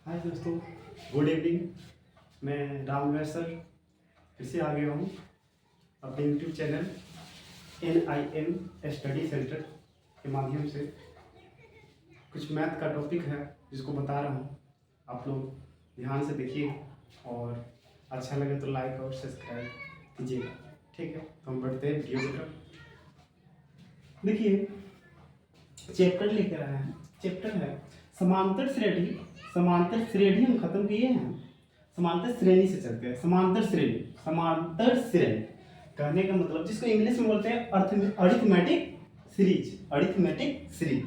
हाय दोस्तों, good evening. मैं Ramveer sir फिर से आ गया हूँ अपने YouTube channel NIM study centre के माध्यम से। कुछ मैथ का टॉपिक है जिसको बता रहा हूँ, आप लोग ध्यान से देखिए और अच्छा लगे तो लाइक और सब्सक्राइब कीजिएगा। ठीक है, तो हम बढ़ते हैं वीडियो की तरफ। देखिए, चैप्टर लेकर आए हैं। चैप्टर है समांतर श्रेणी। समांतर श्रेणी हम खत्म किए हैं, समांतर श्रेणी से चलते हैं। समांतर श्रेणी, समांतर श्रेणी कहने का मतलब जिसको इंग्लिश में बोलते हैं अरिथमेटिक सीरीज। Arithmetic series.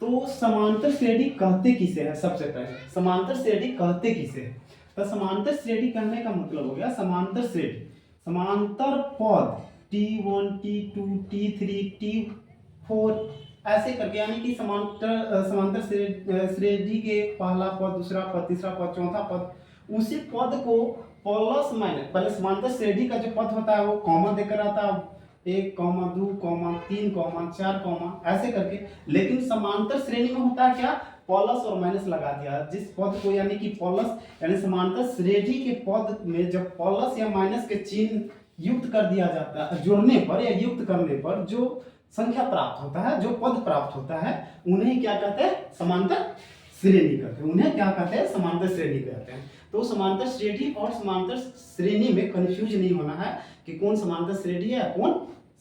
तो समांतर श्रेणी कहते किसे है? सबसे पहले समांतर श्रेणी कहते किसे है? तो समांतर श्रेणी कहने का मतलब हो गया समांतर श्रेणी, समांतर पद T1 T2 T3 T4 ऐसे करके, यानी कि समांतर श्रेणी के पहला पद, दूसरा पद, तीसरा पद, चौथा पद, उसी पद को प्लस माइनस, पहले समांतर श्रेणी का जो पद होता है वो कॉमा देकर आता है, 1, 2, 3, 4 ऐसे करके। लेकिन समांतर श्रेणी में होता है क्या? प्लस और माइनस लगा दिया जिस पद को, यानी कि प्लस, यानी समांतर श्रेणी के पद में जब प्लस या माइनस के चिन्ह युक्त कर दिया जाता है, जोड़ने पर या युक्त करने पर जो संख्या प्राप्त होता है, जो पद प्राप्त होता है, उन्हें क्या कहते हैं? समांतर श्रेणी कहते हैं। उन्हें क्या कहते हैं? समांतर श्रेणी कहते हैं। तो समांतर श्रेणी और समांतर श्रेणी में कंफ्यूज नहीं होना है कि कौन समांतर श्रेणी है, कौन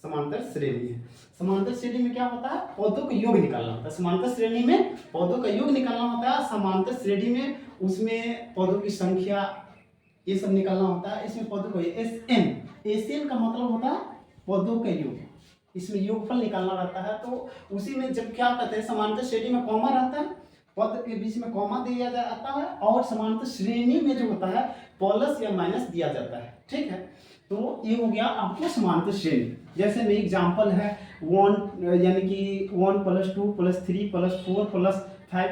समांतर श्रेणी है। समांतर श्रेणी में क्या होता है? पदों का योग निकालना होता है। समांतर श्रेणी में पदों का योग निकालना होता है। समांतर श्रेणी में उसमें पदों की संख्या ये सब निकालना होता है। इसमें पदों का SN का मतलब होता है पदों का योग। इसमें योगफल निकालना रहता है। तो उसी में जब क्या कहते हैं, समांतर श्रेणी में कॉमा रहता है, पद के बीच में कॉमा दिया जाता है, और समांतर श्रेणी में जो होता है प्लस या माइनस दिया जाता है। ठीक है, तो ये हो गया आपको समांतर श्रेणी। जैसे में एग्जांपल है 1, यानी कि 1 + 2 + 3 + 4 + 5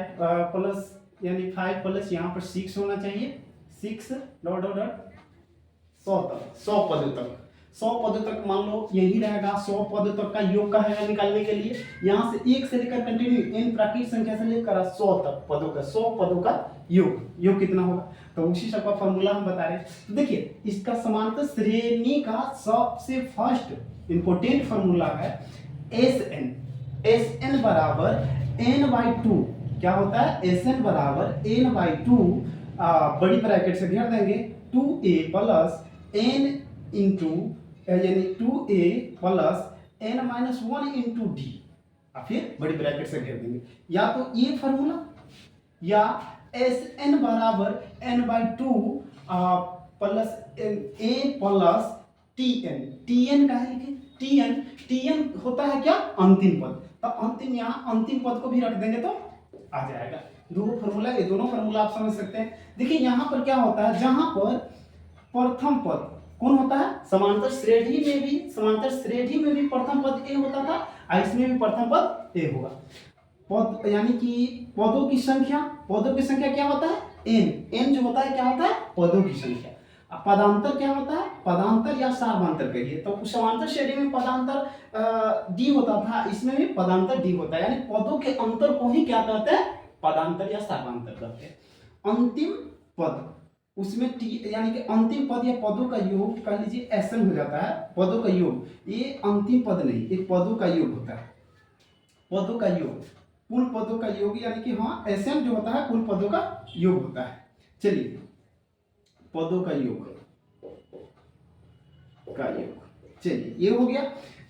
प्लस, यानी 5 प्लस यहाँ पर 6 होना चाहिए, 6 ... 100 तक, 100 पदों तक, 100 पदों तक मान लो यही रहेगा। 100 पदों तक का योग का है निकालने के लिए, यहाँ से 1 से लेकर कंटिन्यू n प्राकृत संख्या से लेकर 100 तक पदों का, 100 पदों का योग कितना होगा? तो उसी सब का फॉर्मूला हम बता रहे हैं। तो देखिए, इसका समांतर श्रेणी का सबसे फर्स्ट इंपॉर्टेंट फॉर्मूला है SN बराबर n/2। क्या होता है? SN बराबर n/2, बड़ी ब्रैकेट से घेर देंगे, 2a प्लस n इंटू, यानी 2a plus n-1 into D, और फिर बड़ी ब्रैकेट से घेर देंगे। या तो ये फॉर्मूला, या SN बराबर n/2 plus a plus TN का है, लिखे TN होता है क्या? अंतिम पद। तो अंतिम, यहाँ अंतिम पद को भी रख देंगे तो आ जाएगा। दो फॉर्मूला, ये दोनों फॉर्मूला आप समझ सकते हैं। देखिए यहाँ पर क्या होता है, जहां पर प्रथम पद कौन होता है? समांतर श्रेणी में भी प्रथम पद a होता था, और इसमें भी प्रथम पद a होगा। पद, यानी कि पदों की संख्या क्या होता है? n जो होता है क्या होता है? पदों की संख्या। पदांतर क्या होता है? पदांतर या सार्वधांतर कहिए। तो समांतर श्रेणी में पदांतर d होता था, इसमें भी पदांतर d होता है, यानी पदों के अंतर को ही क्या कहते हैं? पदांतर या सार्वधांतर कहते हैं। अंतिम पद, उसमें टी, यानी कि अंतिम पद या पदों का योग कह लीजिए SN हो जाता है। पदों का योग, ये अंतिम पद नहीं, एक पदों का योग होता है। पदों का योग, कुल पदों का योग, यानी कि हाँ, SN जो होता है कुल पदों का योग होता है। चलिए, पदों का योग चलिए ये हो गया।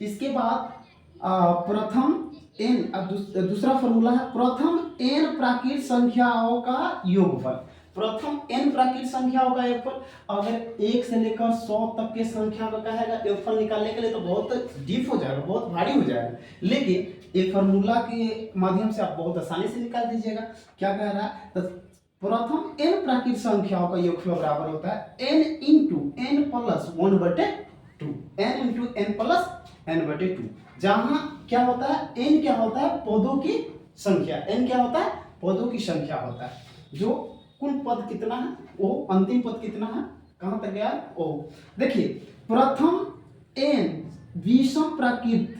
इसके बाद प्रथम n, अब दूसरा फॉर्मूला है प्रथम n प्राकृत संख्याओं का योगफल। प्रथम n प्राकृत संख्याओं का योगफल, अगर 1 से लेकर 100 तक के संख्या का कहेगा योगफल निकालने के लिए तो बहुत डीप हो जाएगा, बहुत भारी हो जाएगा। लेकिन एक फॉर्मूला के माध्यम से आप बहुत आसानी से निकाल दीजिएगा। क्या कह रहा है? तो प्रथम n प्राकृत संख्याओं का योगफल बराबर होता है n into n plus 1/2, n into n plus n/2। जहां क्या होता है? n क्या होता है? पदों की संख्या। n क्या होता है? पदों की संख्या होता है। जो कुल पद कितना है, वो अंतिम पद कितना है, कहां तक गया? ओ देखिए, प्रथम n विषम प्राकृत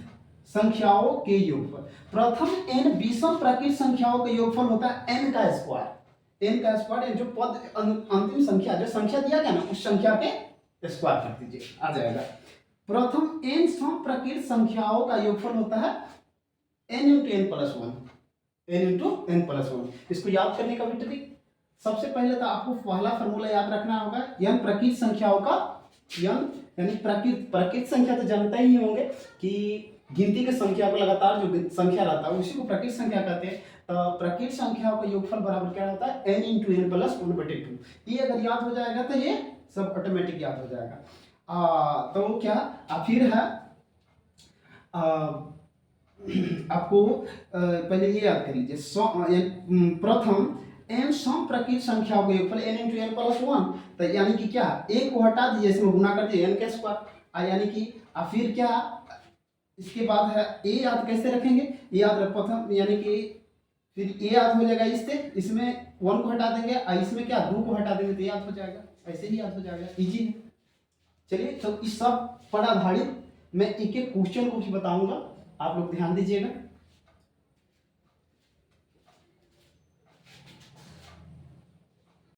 संख्याओं के योगफल, प्रथम n विषम प्राकृत संख्याओं का योगफल होता है n का स्क्वायर। n का स्क्वायर, जो पद अंतिम संख्या जो संख्या दिया गया ना उस संख्या के स्क्वायर कर दीजिए, आ जाएगा। प्रथम n सम प्रकृत संख्याओं का योगफल होता है n into n plus one, n into n plus one. इसको याद करने का भी ट्रिक, सबसे पहले तो आपको पहला फॉर्मूला याद रखना होगा, n प्रकृत संख्याओं का, n यानी प्रकृत संख्या तो जानते ही होंगे कि गिनती के संख्या को लगातार जो संख्या रहता है उसी को प्रकृत संख्या कहते हैं। तो प्रकृत संख्याओं का योगफल बराबर क्या होता है n into n plus one बटे टू। ये अगर याद हो जाएगा तो ये सब ऑटोमेटिक याद हो जाएगा। तो क्या फिर है आपको पहले ये याद कर लीजिए, प्रथम n सम प्रकृत संख्याओं का योगफल n into n plus one. तो यानी कि क्या, एक को हटा दीजिए, इसमें गुना कर दीजिए n के स्क्वायर, यानी कि फिर क्या, इसके बाद है a याद कैसे रखेंगे, ये याद रख प्रथम, यानी कि फिर a याद हो जाएगा इससे, इसमें 1 को हटा देंगे, इसमें क्या 2 को हटा देंगे तो याद हो जाएगा, ऐसे ही याद हो जाएगा, इजी है। चलिए, तो इस सब पर आधारित मैं एक एक क्वेश्चन को भी बताऊंगा, आप लोग ध्यान दीजिएगा।